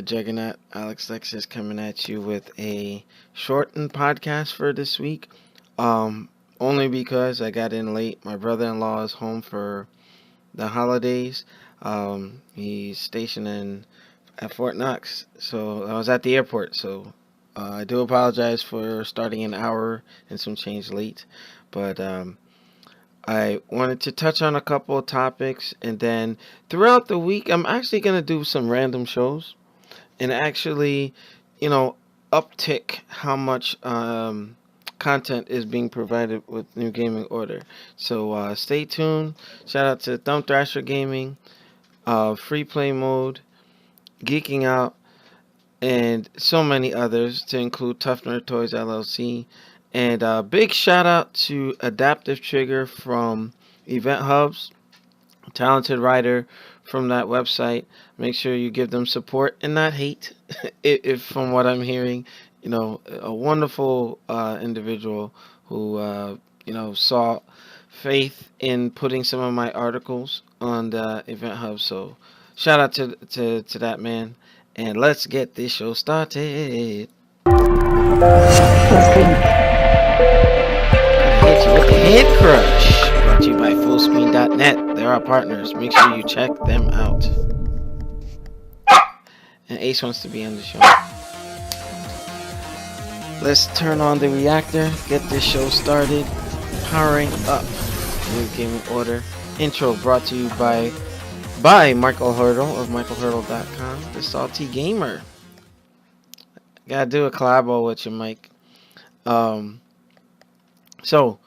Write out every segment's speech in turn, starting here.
Juggernaut. Alex Lexus coming at you with a shortened podcast for this week. Only because I got in late. My brother-in-law is home for the holidays. He's stationed at Fort Knox, so I was at the airport. So I do apologize for starting an hour and some change late, but I wanted to touch on a couple of topics, and then throughout the week, I'm actually gonna do some random shows and actually, you know, uptick how much content is being provided with New Gaming Order. So stay tuned. Shout out to Thumb Thrasher Gaming, Free Play Mode, Geeking Out, and so many others to include Tough Nerd Toys LLC. And big shout out to Adaptive Trigger from Event Hubs, talented writer from that website. Make sure you give them support and not hate. If from what I'm hearing, a wonderful individual who saw faith in putting some of my articles on the Event Hub. So shout out to that man, and let's get this show started. Hit you with the Head Crush, brought to you by Fullscreen.net. They're our partners. Make sure you check them out. And Ace wants to be on the show. Let's turn on the reactor, get this show started. Powering up New Gaming Order. Intro brought to you by Michael Hurdle of michaelhurdle.com, the Salty Gamer. Gotta do a collabo with you, Mike. So,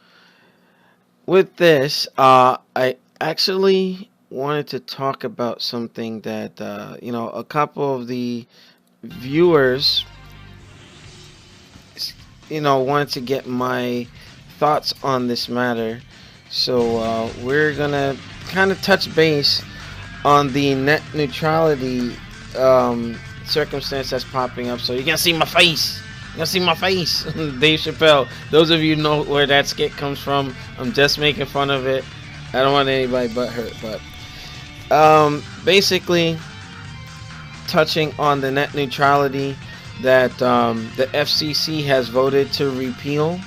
with this, I actually wanted to talk about something that, a couple of the viewers, wanted to get my thoughts on this matter. So, we're gonna kind of touch base on the net neutrality circumstance that's popping up. So, you're gonna see my face. You're gonna see my face. Dave Chappelle. Those of you know where that skit comes from. I'm just making fun of it. I don't want anybody but hurt. But basically, touching on the net neutrality that the FCC has voted to repeal,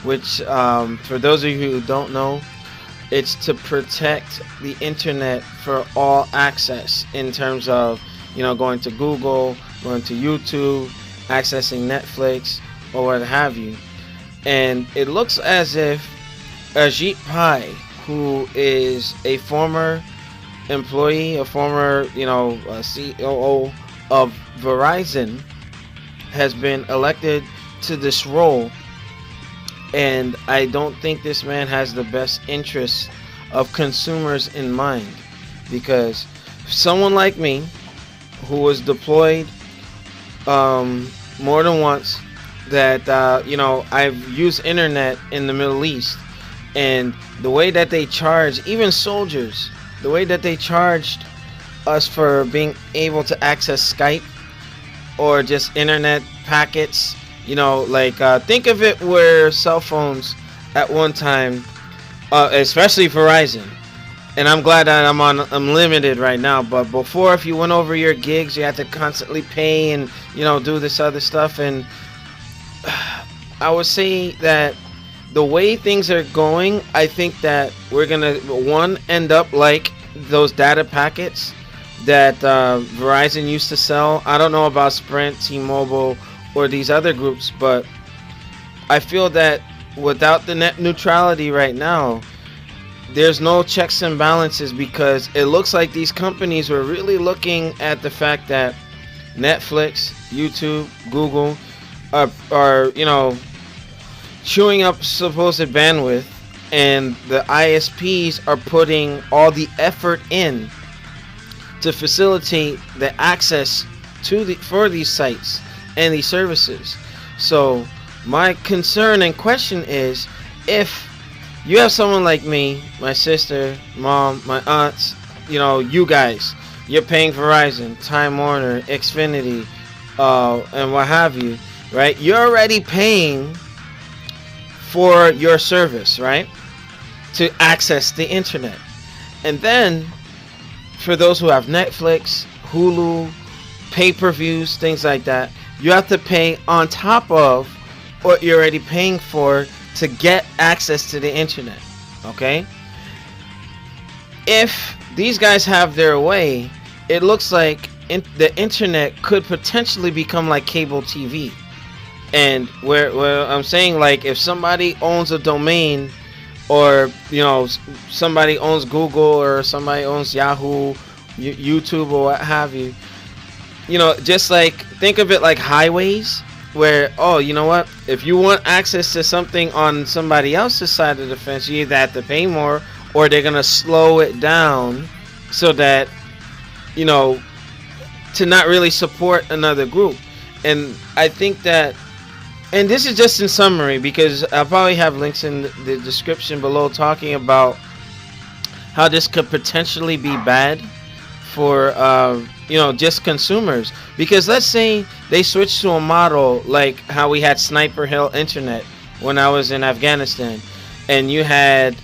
which for those of you who don't know, it's to protect the internet for all access in terms of going to Google, going to YouTube, accessing Netflix, or what have you. And it looks as if Ajit Pai, who is a former employee, a former COO of Verizon, has been elected to this role. And I don't think this man has the best interests of consumers in mind, because someone like me, who was deployed more than once, that I've used internet in the Middle East, and the way that they charge, even soldiers, the way that they charged us for being able to access Skype or just internet packets, think of it where cell phones at one time, especially Verizon, and I'm glad that I'm unlimited right now, but before, if you went over your gigs, you had to constantly pay and do this other stuff. And I would say that the way things are going, I think that we're gonna end up like those data packets that Verizon used to sell. I don't know about Sprint, T-Mobile, or these other groups, but I feel that without the net neutrality right now, there's no checks and balances, because it looks like these companies were really looking at the fact that Netflix, YouTube, Google are chewing up supposed bandwidth, and the ISPs are putting all the effort in to facilitate the access for these sites and these services. So my concern and question is, if you have someone like me, my sister, mom, my aunts, you guys, you're paying Verizon, Time Warner, Xfinity, and what have you, right? You're already paying for your service, right? To access the internet. And then, for those who have Netflix, Hulu, pay-per-views, things like that. You have to pay on top of what you're already paying for to get access to the internet. Okay? If these guys have their way, it looks like the internet could potentially become like cable TV. And where I'm saying, like, if somebody owns a domain, or somebody owns Google, or somebody owns Yahoo, YouTube, or what have you, just like think of it like highways, where, oh, you know what, if you want access to something on somebody else's side of the fence, you either have to pay more, or they're gonna slow it down so that to not really support another group. And I think that, and this is just in summary, because I'll probably have links in the description below talking about how this could potentially be bad for just consumers. Because let's say they switch to a model like how we had Sniper Hill Internet when I was in Afghanistan, and you had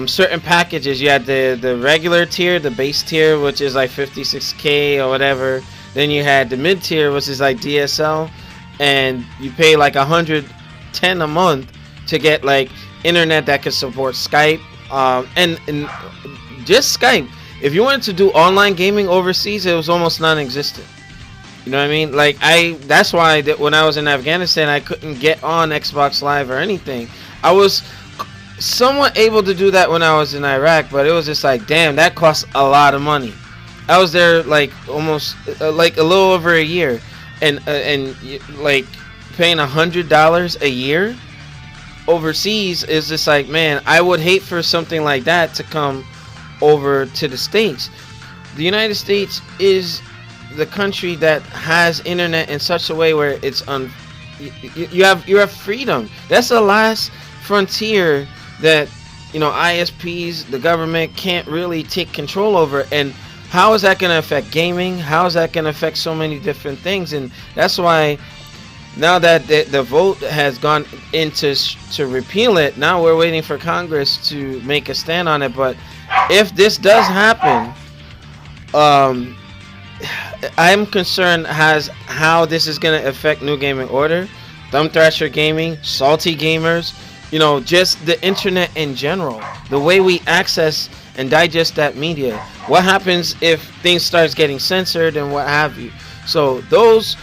certain packages. You had the regular tier, the base tier, which is like 56k or whatever. Then you had the mid tier, which is like DSL, and you pay like $110 a month to get like internet that could support Skype, and just Skype. If you wanted to do online gaming overseas, it was almost non-existent. You know what I mean? Like, that's why when I was in Afghanistan, I couldn't get on Xbox Live or anything. I was somewhat able to do that when I was in Iraq, but it was just like, damn, that costs a lot of money. I was there like almost like a little over a year, and like paying $100 a year overseas is just like, man, I would hate for something like that to come over to the States. The United States is the country that has internet in such a way where it's you have freedom. That's the last frontier that ISPs, the government, can't really take control over. And how is that going to affect gaming? How is that going to affect so many different things? And that's why now that the vote has gone into to repeal it, now we're waiting for Congress to make a stand on it. But if this does happen, I'm concerned how this is going to affect New Gaming Order, Thumb Thrasher Gaming, Salty Gamers, just the internet in general, the way we access and digest that media. What happens if things starts getting censored and what have you? So those,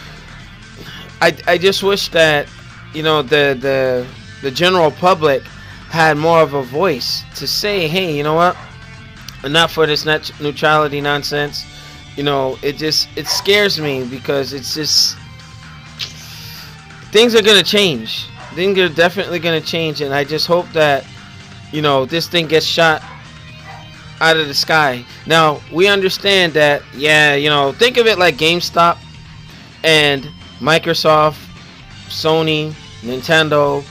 I just wish that the general public had more of a voice to say, hey, you know what, enough for this net neutrality nonsense. It scares me, because it's just, things are gonna change. Things are definitely gonna change, and I just hope that this thing gets shot out of the sky. Now we understand that, think of it like GameStop and Microsoft, Sony, Nintendo.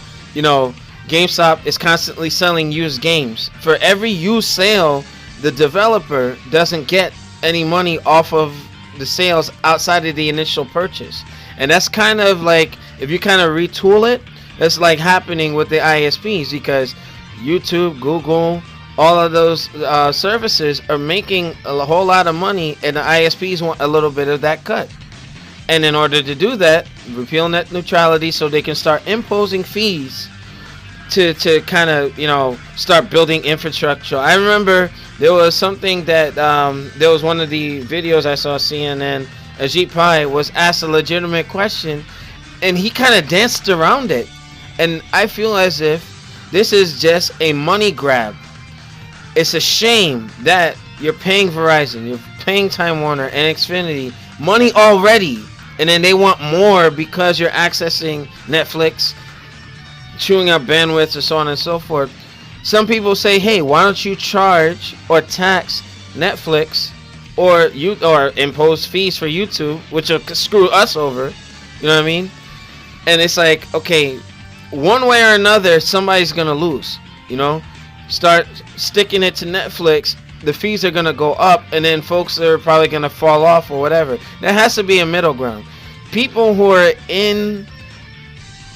GameStop is constantly selling used games. For every used sale, the developer doesn't get any money off of the sales outside of the initial purchase. And that's kind of like, if you kind of retool it, it's like happening with the ISPs, because YouTube, Google, all of those services are making a whole lot of money, and the ISPs want a little bit of that cut. And in order to do that, repeal net neutrality so they can start imposing fees to kind of start building infrastructure. I remember there was something that there was one of the videos I saw CNN, Ajit Pai was asked a legitimate question, and he kind of danced around it. And I feel as if this is just a money grab. It's a shame that you're paying Verizon, you're paying Time Warner and Xfinity money already, and then they want more because you're accessing Netflix, chewing up bandwidth, and so on and so forth. Some people say, hey, why don't you charge or tax Netflix, or impose fees for YouTube, which will screw us over. You know what I mean? And it's like, okay, one way or another, somebody's gonna lose. Start sticking it to Netflix, the fees are gonna go up, and then folks are probably gonna fall off or whatever. There has to be a middle ground. People who are in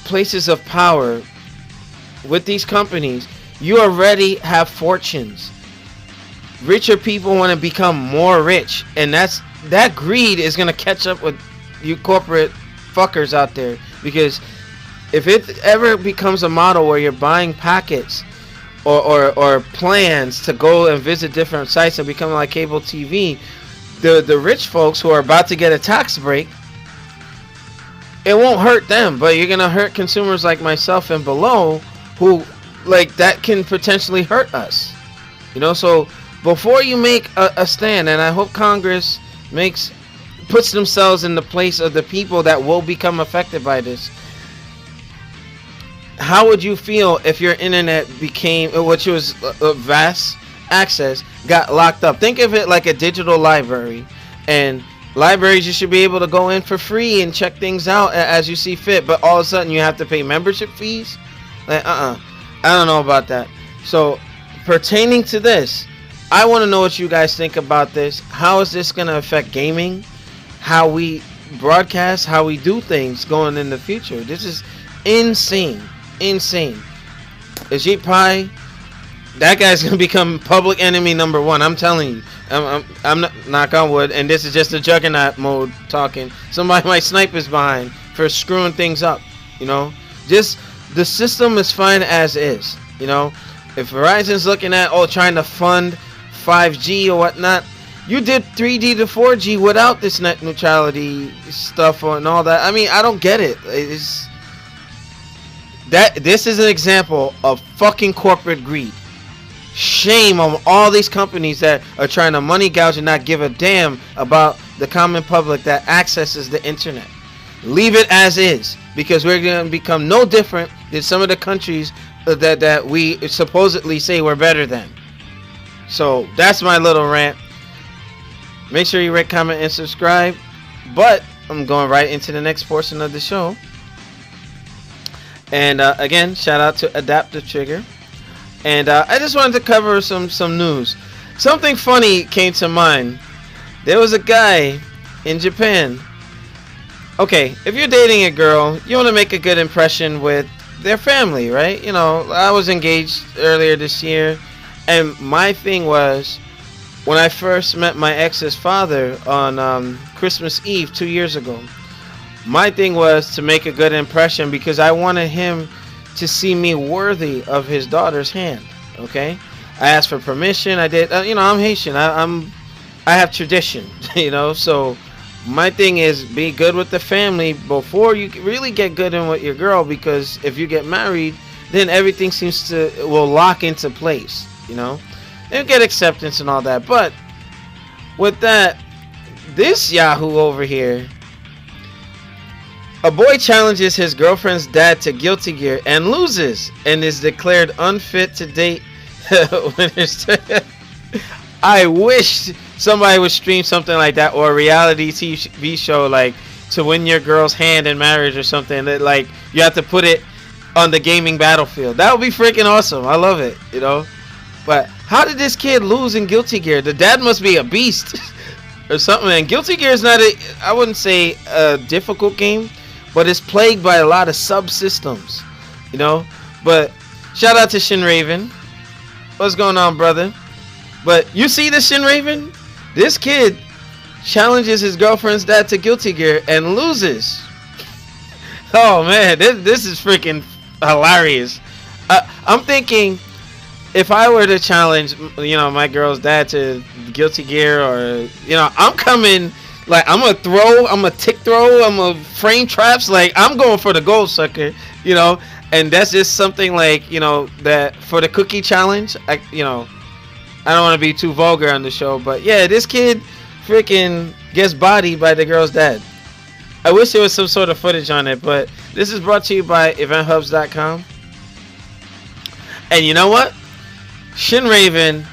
places of power with these companies, you already have fortunes. Richer people want to become more rich, and that's that greed is gonna catch up with you corporate fuckers out there, because if it ever becomes a model where you're buying packets or plans to go and visit different sites and become like cable TV, the rich folks who are about to get a tax break, it won't hurt them, but you're gonna hurt consumers like myself and below, who like that can potentially hurt us. You know, so before you make a stand, and I hope Congress puts themselves in the place of the people that will become affected by this. How would you feel if your internet became, which was vast access, got locked up? Think of it like a digital library, and libraries you should be able to go in for free and check things out as you see fit, but all of a sudden you have to pay membership fees? Like, I don't know about that. So pertaining to this, I want to know what you guys think about this. How is this going to affect gaming? How we broadcast, how we do things going in the future? This is insane. Insane. Ajit Pai, that guy's going to become public enemy number one. I'm telling you. I'm not, knock on wood, and this is just a juggernaut mode talking. Somebody might snipe his behind for screwing things up, you know. Just the system is fine as is, you know. If Verizon's looking at trying to fund 5G or whatnot, you did 3D to 4G without this net neutrality stuff and all that. I mean, I don't get it. This is an example of fucking corporate greed. Shame on all these companies that are trying to money gouge and not give a damn about the common public that accesses the internet. Leave it as is, because we're going to become no different than some of the countries that we supposedly say we're better than. So that's my little rant. Make sure you rate, comment, and subscribe. But I'm going right into the next portion of the show. And again, shout out to Adaptive Trigger. And I just wanted to cover some news. Something funny came to mind. There was a guy in Japan. Okay, if you're dating a girl, you want to make a good impression with their family, right? You know, I was engaged earlier this year, and my thing was, when I first met my ex's father on Christmas Eve 2 years ago, my thing was to make a good impression because I wanted him to see me worthy of his daughter's hand. Okay, I asked for permission. I did. You know, I'm Haitian. I have tradition. You know, so my thing is be good with the family before you really get good in with your girl, because if you get married, then everything will lock into place. You know, and get acceptance and all that. But with that, this Yahoo over here. A boy challenges his girlfriend's dad to Guilty Gear and loses, and is declared unfit to date. I wish somebody would stream something like that, or a reality TV show like to win your girl's hand in marriage or something. That like you have to put it on the gaming battlefield. That would be freaking awesome. I love it, you know. But how did this kid lose in Guilty Gear? The dad must be a beast or something. And Guilty Gear is not I wouldn't say a difficult game, but it's plagued by a lot of subsystems, you know. But shout out to Shin Raven. What's going on, brother? But you see this Shin Raven? This kid challenges his girlfriend's dad to Guilty Gear and loses. Oh man, this is freaking hilarious. I'm thinking, if I were to challenge, you know, my girl's dad to Guilty Gear, or you know, I'm coming. Like, I'm gonna throw, I'm gonna tick throw, I'm gonna frame traps. Like, I'm going for the gold, sucker, you know. And that's just something like, you know, that for the cookie challenge. I don't want to be too vulgar on the show, but yeah, this kid freaking gets bodied by the girl's dad. I wish there was some sort of footage on it, but this is brought to you by EventHubs.com. And you know what? Shin Raven,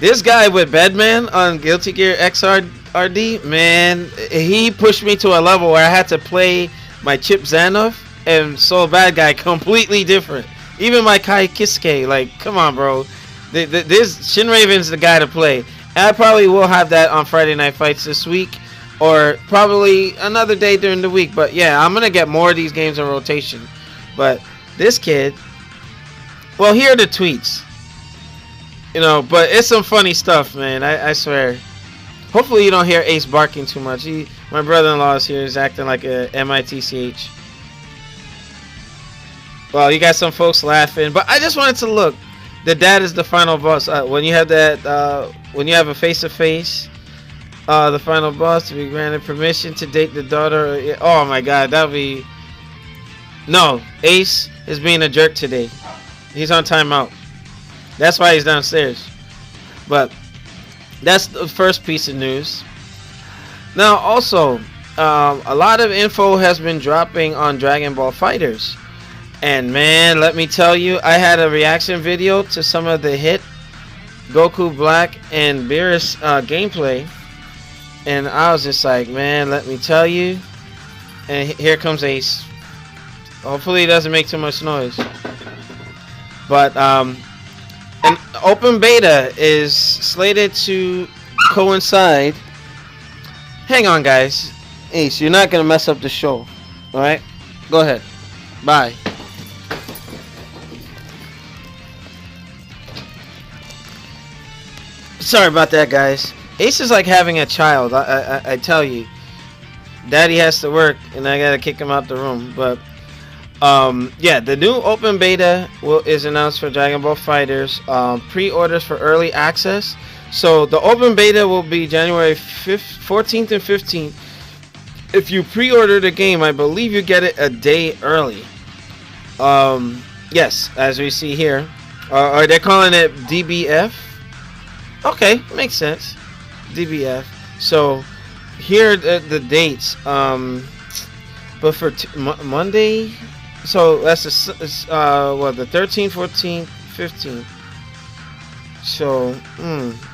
this guy with Bedman on Guilty Gear XRD, man, he pushed me to a level where I had to play my Chip Zanoff and Soul Bad Guy completely different. Even my Kai Kisuke, like, come on, bro. This Shin Raven's the guy to play. And I probably will have that on Friday Night Fights this week, or probably another day during the week. But yeah, I'm gonna get more of these games in rotation. But this kid, well, here are the tweets. You know, but it's some funny stuff, man. I swear. Hopefully you don't hear Ace barking too much. My brother-in-law is here. He's acting like a MITCH. Well, you got some folks laughing, but I just wanted to look. The dad is the final boss. When you have that, when you have a face-to-face, the final boss to be granted permission to date the daughter. Oh my God, that'd be. No, Ace is being a jerk today. He's on timeout. That's why he's downstairs. But that's the first piece of news. Now, also, a lot of info has been dropping on Dragon Ball FighterZ. And man, let me tell you, I had a reaction video to some of the hit Goku Black and Beerus gameplay. And I was just like, man, let me tell you. And here comes Ace. Hopefully he doesn't make too much noise. But an open beta is slated to coincide. Hang on, guys. Ace, you're not going to mess up the show. Alright? Go ahead. Bye. Sorry about that, guys. Ace is like having a child. I tell you. Daddy has to work, and I gotta kick him out the room. But yeah, the new open beta is announced for Dragon Ball FighterZ. Pre-orders for early access. So the open beta will be January 14th and 15th. If you pre-order the game, I believe you get it a day early. Yes, as we see here. Are they calling it DBF? Okay, makes sense. DBF. So here are the dates. But for Monday, so that's the 13th, 14th, 15th. So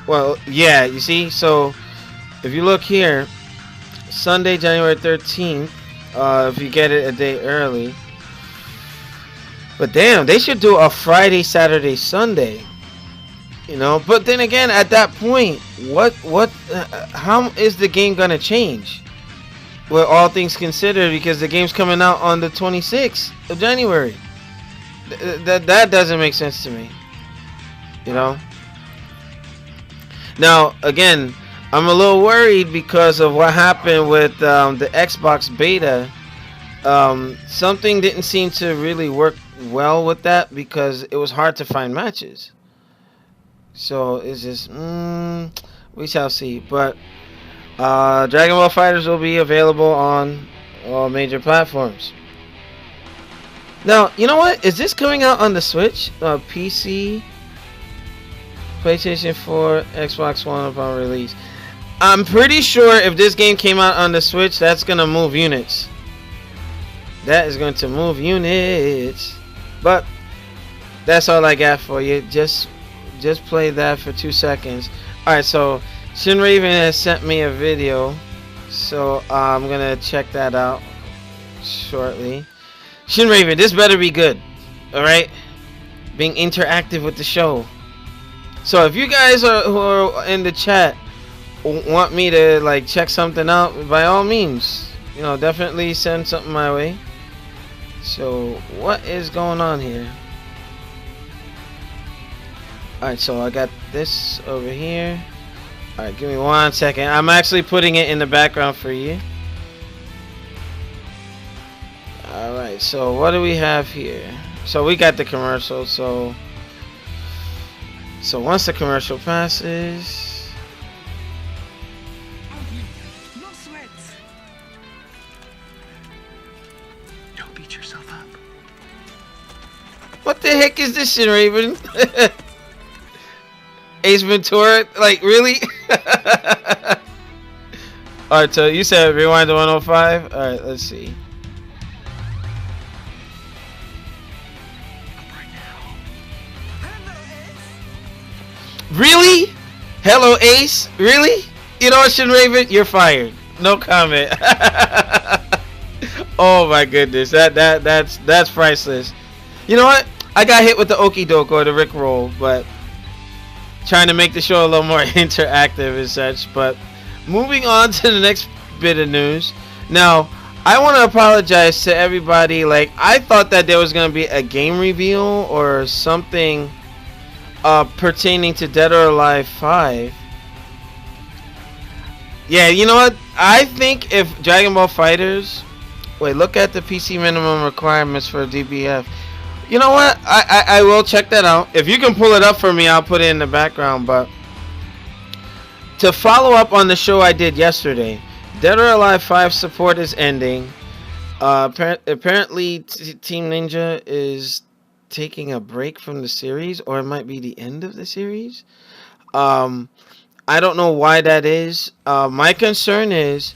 well, yeah, you see. So if you look here, Sunday, January 13th. If you get it a day early. But damn, they should do a Friday, Saturday, Sunday. You know, but then again, at that point, how is the game gonna change? Well, all things considered, because the game's coming out on the 26th of January. That doesn't make sense to me. You know. Now, again, I'm a little worried because of what happened with the Xbox beta. Something didn't seem to really work well with that because it was hard to find matches. So it's just we shall see. But Dragon Ball FighterZ will be available on all major platforms. Now, you know what? Is this coming out on the Switch, PC, PlayStation 4, Xbox One upon release? I'm pretty sure if this game came out on the Switch, that's gonna move units. That is going to move units. But that's all I got for you. Just play that for 2 seconds. Alright, so Shin Raven has sent me a video, so I'm gonna check that out shortly. Shin Raven, this better be good. Alright? Being interactive with the show. So if you guys who are in the chat want me to like check something out, by all means, you know, definitely send something my way. So what is going on here? Alright, so I got this over here. Alright, give me 1 second. I'm actually putting it in the background for you. Alright, so what do we have here? So we got the commercial. So once the commercial passes, no sweats. Don't beat yourself up. what the heck is this shit, Raven? Ace Ventura? Like, really? Alright, so you said rewind to 105? Alright, let's see. Really? Hello, Ace? Really? You know what, Shin Raven? You're fired. No comment. Oh my goodness. That's priceless. You know what? I got hit with the okie doke or the Rick roll, but trying to make the show a little more interactive and such. But moving on to the next bit of news. Now, I want to apologize to everybody. Like, I thought that there was going to be a game reveal or something pertaining to Dead or Alive 5. Yeah, you know what? I think if Dragon Ball Fighters, wait, look at the PC minimum requirements for DBF. You know what? I will check that out. If you can pull it up for me, I'll put it in the background. But to follow up on the show I did yesterday, Dead or Alive 5 support is ending. Apparently, Team Ninja is taking a break from the series, or it might be the end of the series. Um, I don't know why that is. My concern is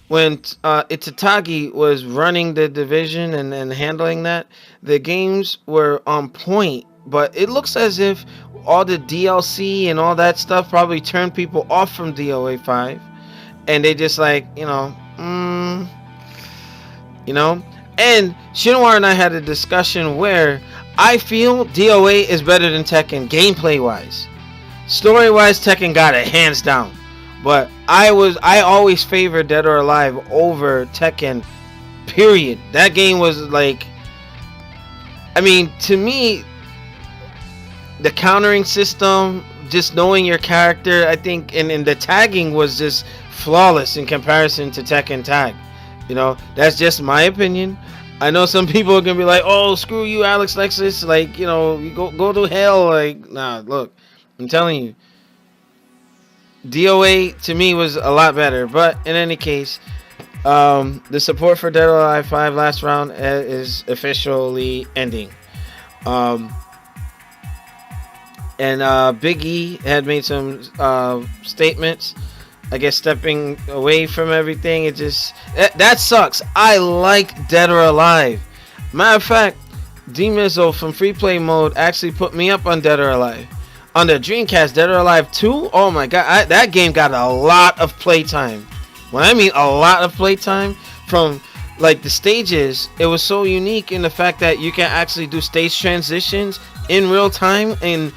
when Itagaki was running the division and handling that, the games were on point. But it looks as if all the DLC and all that stuff probably turned people off from DOA 5. And they just like, you know. And Shinwar and I had a discussion where I feel DOA is better than Tekken gameplay wise. Story wise, Tekken got it hands down. But I always favored Dead or Alive over Tekken. Period. That game was like, I mean, to me, the countering system, just knowing your character, I think, and the tagging was just flawless in comparison to Tekken Tag. You know, that's just my opinion. I know some people are gonna be like, "Oh, screw you, Alex Lexus!" Like, you know, you go to hell. Like, nah, look, I'm telling you, DOA to me was a lot better. But in any case, the support for Dead or Alive 5 last round is officially ending. And Big E had made some statements. I guess stepping away from everything. It just that sucks. I like Dead or Alive. Matter of fact, D-Mizzle from Free Play Mode actually put me up on Dead or Alive. On the Dreamcast, Dead or Alive 2. Oh my god, that game got a lot of playtime. When I mean a lot of playtime, from like the stages, it was so unique in the fact that you can actually do stage transitions in real time, and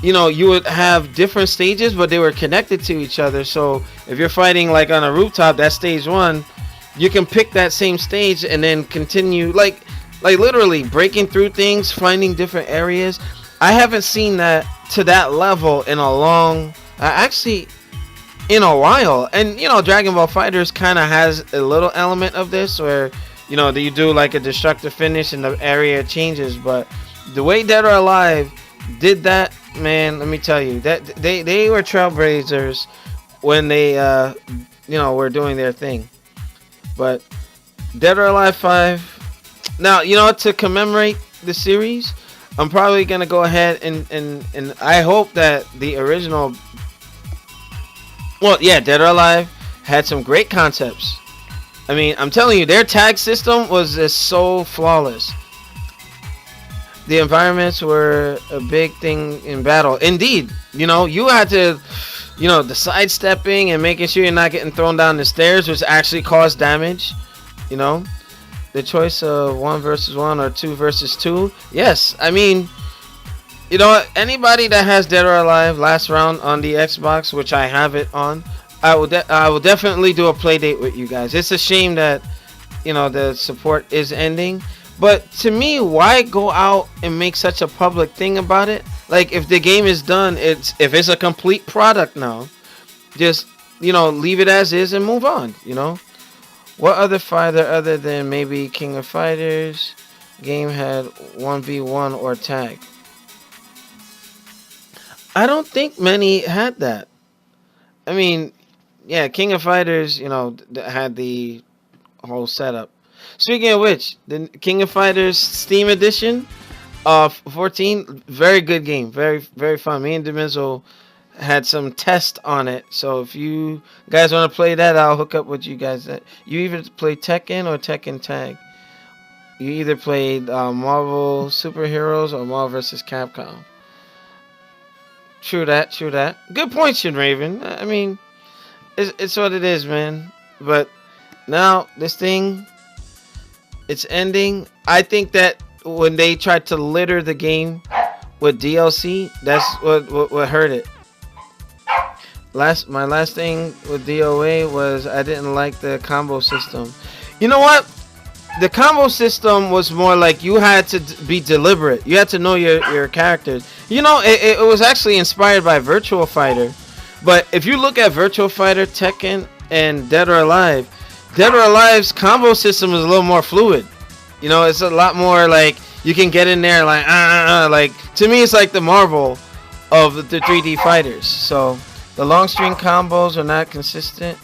you know, you would have different stages, but they were connected to each other. So if you're fighting like on a rooftop, that's stage 1, you can pick that same stage and then continue, like literally breaking through things, finding different areas. I haven't seen that to that level in a long, actually in a while. And you know, Dragon Ball Fighters kind of has a little element of this where, you know, you do like a destructive finish and the area changes. But the way Dead or Alive did that, man, let me tell you, that they were trailblazers when they were doing their thing. But Dead or Alive 5, now, you know, to commemorate the series, I'm probably gonna go ahead and I hope that the original, well, yeah, Dead or Alive had some great concepts. I mean, I'm telling you, their tag system was just so flawless. The environments were a big thing in battle. Indeed, you know, you had to, you know, the sidestepping and making sure you're not getting thrown down the stairs, which actually caused damage. You know, the choice of 1 versus 1 or 2 versus 2. Yes, I mean, you know, anybody that has Dead or Alive last round on the Xbox, which I have it on, I will definitely do a play date with you guys. It's a shame that, you know, the support is ending. But to me, why go out and make such a public thing about it? Like, if the game is done, if it's a complete product now, just, you know, leave it as is and move on, you know? What other fighter other than maybe King of Fighters game had 1v1 or tag? I don't think many had that. I mean, yeah, King of Fighters, you know, had the whole setup. Speaking of which, the King of Fighters Steam Edition of 14, very good game, very very fun. Me and Demizo had some test on it, so if you guys want to play that, I'll hook up with you guys. You either play Tekken or Tekken Tag. You either played Marvel Superheroes or Marvel vs. Capcom. True that, true that. Good point, Shin Raven. I mean, it's what it is, man. But now this thing, it's ending. I think that when they tried to litter the game with DLC, that's what hurt it. My last thing with DOA was I didn't like the combo system. You know what? The combo system was more like you had to be deliberate. You had to know your characters. You know, it was actually inspired by Virtual Fighter. But if you look at Virtual Fighter, Tekken, and Dead or Alive. Dead or Alive's combo system is a little more fluid. You know, it's a lot more like you can get in there like like to me it's like the Marvel of the 3D fighters. So the long string combos are not consistent.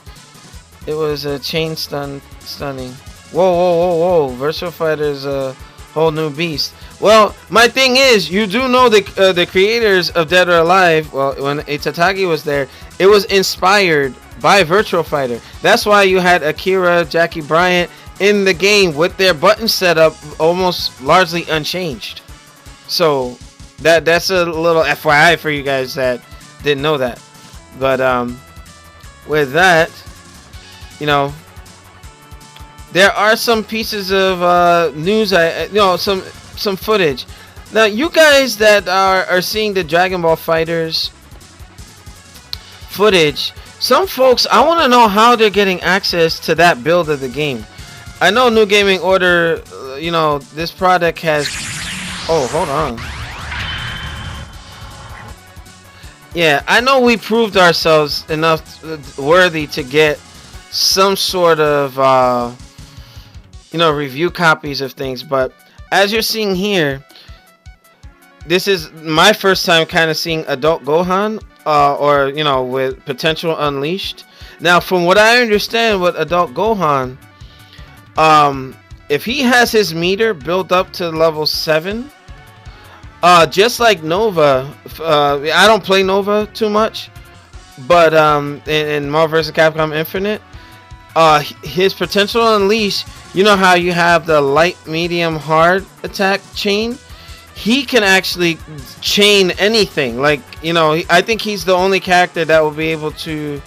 It was a chain stunning. Whoa, whoa, whoa, whoa! Virtual Fighter's a whole new beast. Well, my thing is, you do know the creators of Dead or Alive. Well, when Itatagi was there, it was inspired by Virtual Fighter. That's why you had Akira, Jackie Bryant in the game with their button setup almost largely unchanged. So that's a little FYI for you guys that didn't know that. But with that, you know, there are some pieces of news. Some footage. Now, you guys that are seeing the Dragon Ball Fighters footage, some folks, I want to know how they're getting access to that build of the game. I know New Gaming Order, you know, this product has... Oh, hold on. Yeah, I know we proved ourselves enough worthy to get some sort of, you know, review copies of things. But as you're seeing here, this is my first time kind of seeing Adult Gohan, or, you know, with Potential Unleashed. Now, from what I understand with Adult Gohan, if he has his meter built up to level 7, just like Nova, I don't play Nova too much, but in Marvel vs. Capcom Infinite, his Potential Unleashed, you know how you have the light, medium, hard attack chain? He can actually chain anything. Like, you know, I think he's the only character that will be able to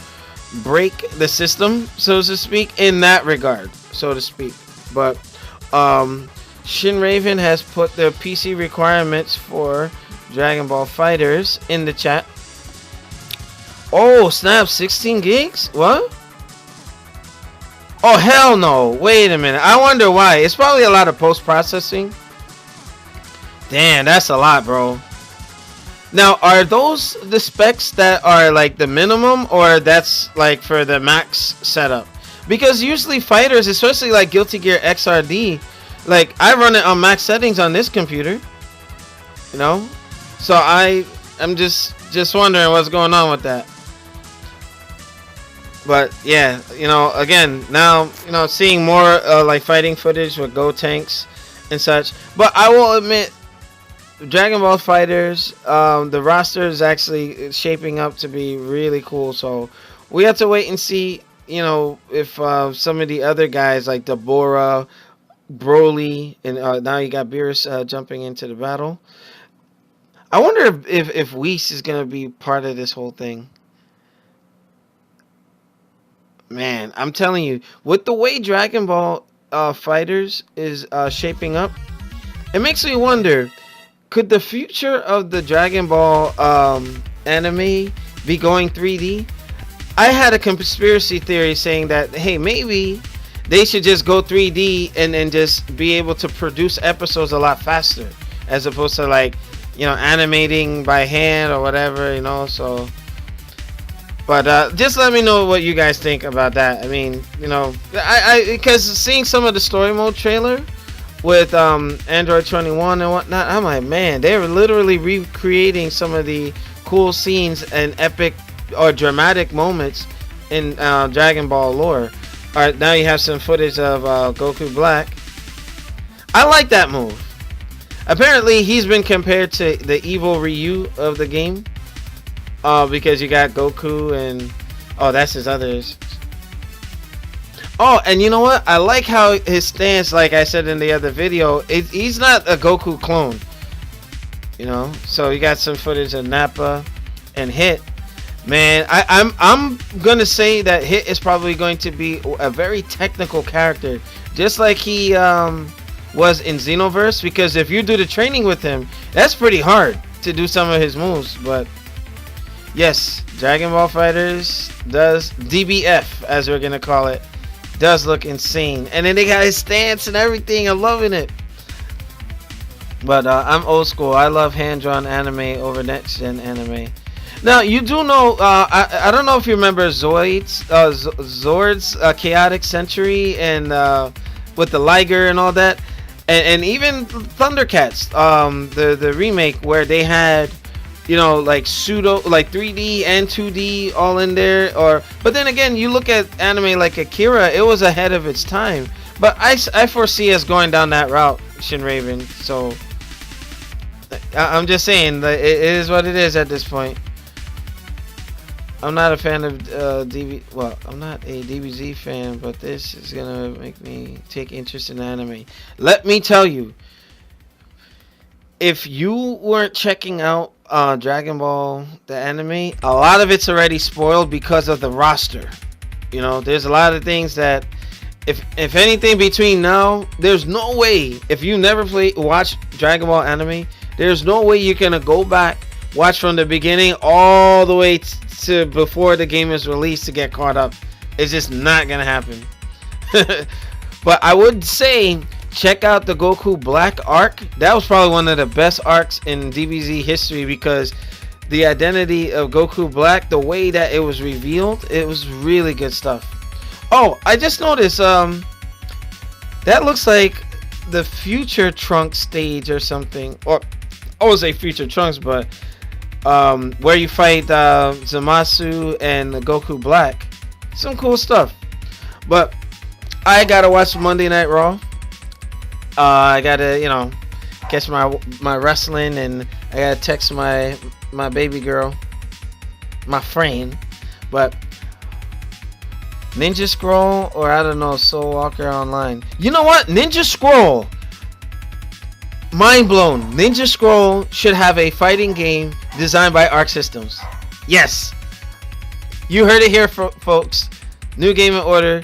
break the system, so to speak, in that regard, so to speak. But Shin Raven has put the PC requirements for Dragon Ball Fighters in the chat. Oh snap, 16 gigs? What? Oh hell no, wait a minute, I wonder why. It's probably a lot of post-processing. Damn, that's a lot, bro. Now, are those the specs that are like the minimum, or that's like for the max setup? Because usually fighters, especially like Guilty Gear XRD, like I run it on max settings on this computer, you know. So I'm just wondering what's going on with that. But yeah, you know, again, now, you know, seeing more like fighting footage with Go tanks and such. But I will admit, Dragon Ball Fighters, the roster is actually shaping up to be really cool. So we have to wait and see, you know, if some of the other guys like Deborah, Broly, and now you got Beerus jumping into the battle. I wonder if Whis is gonna be part of this whole thing. Man, I'm telling you, with the way Dragon Ball Fighters is shaping up, it makes me wonder, could the future of the Dragon Ball anime be going 3D? I had a conspiracy theory saying that, hey, maybe they should just go 3D and then just be able to produce episodes a lot faster, as opposed to, like, you know, animating by hand or whatever, you know. So, but just let me know what you guys think about that. I mean, you know, because seeing some of the story mode trailer with Android 21 and whatnot, I'm like, man, they're literally recreating some of the cool scenes and epic or dramatic moments in Dragon Ball lore. Alright, now you have some footage of Goku Black. I like that move. Apparently he's been compared to the evil Ryu of the game, because you got Goku and, oh, that's his others. Oh, and you know what? I like how his stance, like I said in the other video, he's not a Goku clone. You know, so you got some footage of Nappa and Hit. Man, I'm gonna say that Hit is probably going to be a very technical character, just like he was in Xenoverse. Because if you do the training with him, that's pretty hard to do some of his moves. But yes, Dragon Ball Fighters does, DBF as we're gonna call it, does look insane. And then they got his stance and everything. I'm loving it. But I'm old school. I love hand-drawn anime over next-gen anime. Now you do know. I don't know if you remember Zord's Chaotic Century and with the Liger and all that, and even Thundercats. The remake where they had, like pseudo, like 3D and 2D all in there. But then again, you look at anime like Akira, it was ahead of its time. But I foresee us going down that route, Shin Raven. So I'm just saying that it is what it is at this point. I'm not a fan of DB. Well, I'm not a DBZ fan, but this is gonna make me take interest in anime. Let me tell you, if you weren't checking out Dragon Ball the anime, a lot of it's already spoiled because of the roster. There's a lot of things that, if anything between now, there's no way. If you never watched Dragon Ball anime, there's no way you're gonna go back, watch from the beginning all the way to before the game is released to get caught up. It's just not gonna happen. But I would say check out the Goku Black arc. That was probably one of the best arcs in DBZ history, because the identity of Goku Black, the way that it was revealed, it was really good stuff. Oh, I just noticed that looks like the Future Trunks stage or something. Or I would say Future Trunks, but where you fight Zamasu and Goku Black. Some cool stuff. But I gotta watch Monday Night Raw. I gotta, catch my wrestling, and I gotta text my baby girl, my friend. But Ninja Scroll, or I don't know, Soul Walker Online. You know what? Ninja Scroll. Mind blown. Ninja Scroll should have a fighting game designed by Arc Systems. Yes. You heard it here, folks. New Gaming Order,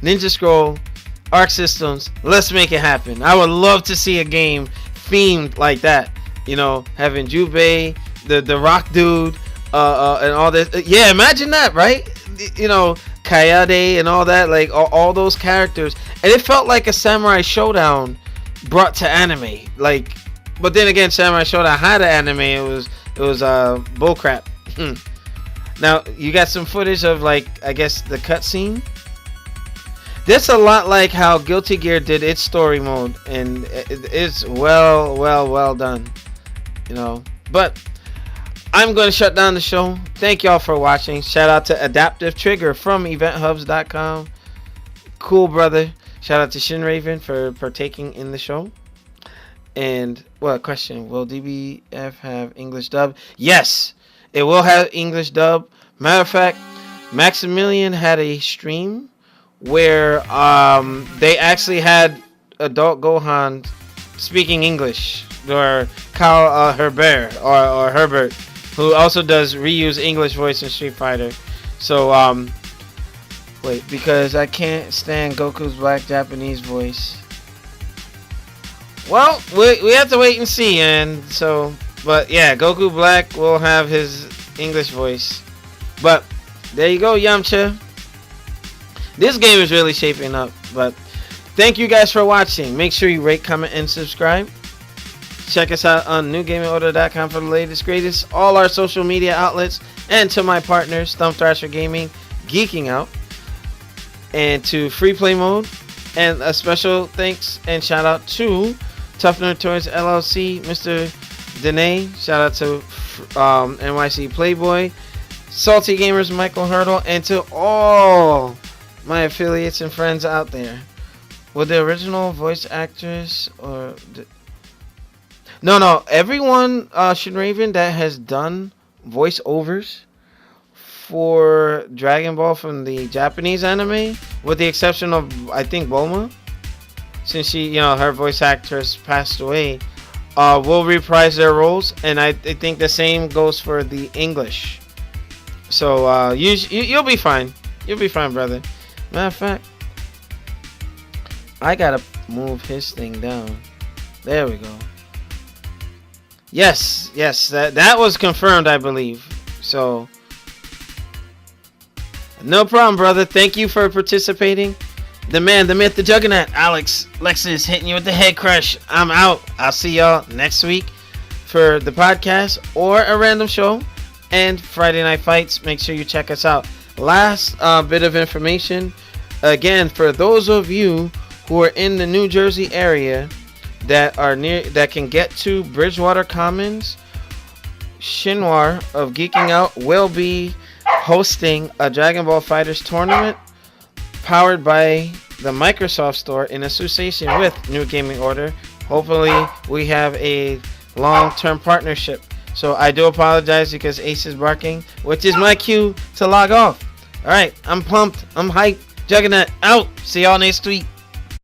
Ninja Scroll, Arc Systems. Let's make it happen. I would love to see a game themed like that. Having Jubei, the Rock Dude, and all this. Yeah, imagine that, right? Kayade and all that, like all those characters, and it felt like a Samurai Showdown brought to anime. Like, but then again, Samurai Showdown had an anime. It was bullcrap. Now you got some footage of, like, I guess the cutscene. That's a lot like how Guilty Gear did its story mode, and it's well done. But I'm going to shut down the show. Thank y'all for watching. Shout out to Adaptive Trigger from EventHubs.com. Cool brother. Shout out to Shin Raven for partaking in the show. And question? Will DBF have English dub? Yes, it will have English dub. Matter of fact, Maximilian had a stream where they actually had Adult Gohan speaking English, or Kyle Herbert or Herbert, who also does Ryu's English voice in Street Fighter. So because I can't stand Goku's black Japanese voice. Well, we have to wait and see, but yeah, Goku Black will have his English voice. But there you go, Yamcha. This game is really shaping up. But thank you guys for watching. Make sure you rate, comment, and subscribe. Check us out on NewGamingorder.com for the latest, greatest, all our social media outlets, and to my partners, Thumb Thrasher Gaming, Geeking Out, and to Free Play Mode. And a special thanks and shout out to Tough Nerd Toys LLC, Mr. Danae. Shout out to NYC Playboy, Salty Gamers, Michael Hurdle, and to all my affiliates and friends out there. Will the original voice actress or no, everyone, Shin Raven, that has done voiceovers for Dragon Ball from the Japanese anime, with the exception of, I think, Bulma, since she, her voice actress passed away, will reprise their roles, and I think the same goes for the English. So you'll be fine. You'll be fine, brother. Matter of fact, I gotta move his thing down. There we go. Yes, that was confirmed, I believe. So, no problem, brother. Thank you for participating. The man, the myth, the juggernaut, Alex Lexus, hitting you with the head crush. I'm out. I'll see y'all next week for the podcast or a random show. and Friday Night Fights. Make sure you check us out. Last bit of information, again, for those of you who are in the New Jersey area that can get to Bridgewater Commons, Shinwar of Geeking Out will be hosting a Dragon Ball Fighters tournament powered by the Microsoft Store in association with New Gaming Order. Hopefully we have a long-term partnership. So I do apologize because Ace is barking, which is my cue to log off. Alright, I'm pumped, I'm hyped. Juggernaut out. See y'all next week.